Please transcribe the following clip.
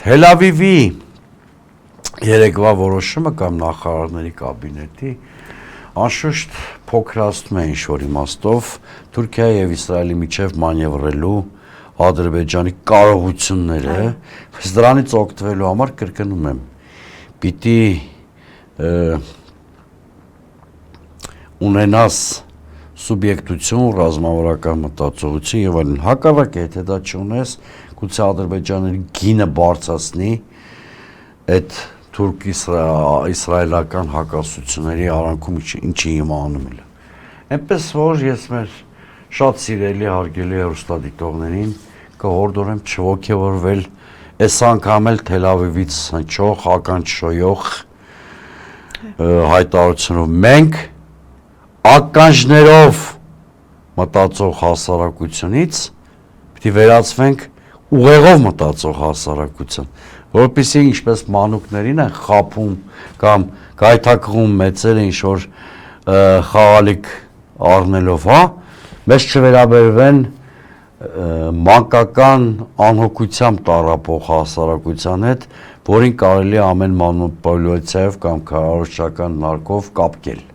Թել Ավիվի երեկվա որոշումը կամ նախարարների կաբինետի անշուշտ փոքրացնում է ինչ-որ իմաստով Թուրքիայի եւ Իսրայելի միջև մանևրելու Ադրբեջանի կարողությունները, բայց դրանից օգտվելու համար կրկնում եմ, պիտի ունենաս սուբյեկտություն, ռազմավարական մտածողություն եւ այլն։ Հակառակը, եթե դա չունես, գուցե Ադրբեջանի գինը բարձրացնի այդ թուրք-իսրայելական հակասությունների արանքում ինչի իմանում է։ Այնպես որ ես մեր շատ սիրելի հարգելի հեռուստադիտողներին կհորդորեմ չոգևորվել այս անգամ էլ Թել Ավիվից հնչող ականջշոյող հայտարարությունով մենք ականջներով մտածող հասարակությունից պիտի վերածվենք ուղեղով մտածող հասարակության, որովհետեւ ինչպես մանուկներին են խափում կամ գայթակղում մեծերը ինչ-որ խաղալիք առնելով, հա, մեզ չվերաբերվեն մանկական անհոգությամբ տառապող հասարակության հետ, որին կարելի է ամեն մանիպուլյացիայով կամ քարոզչական նարկով կապկել։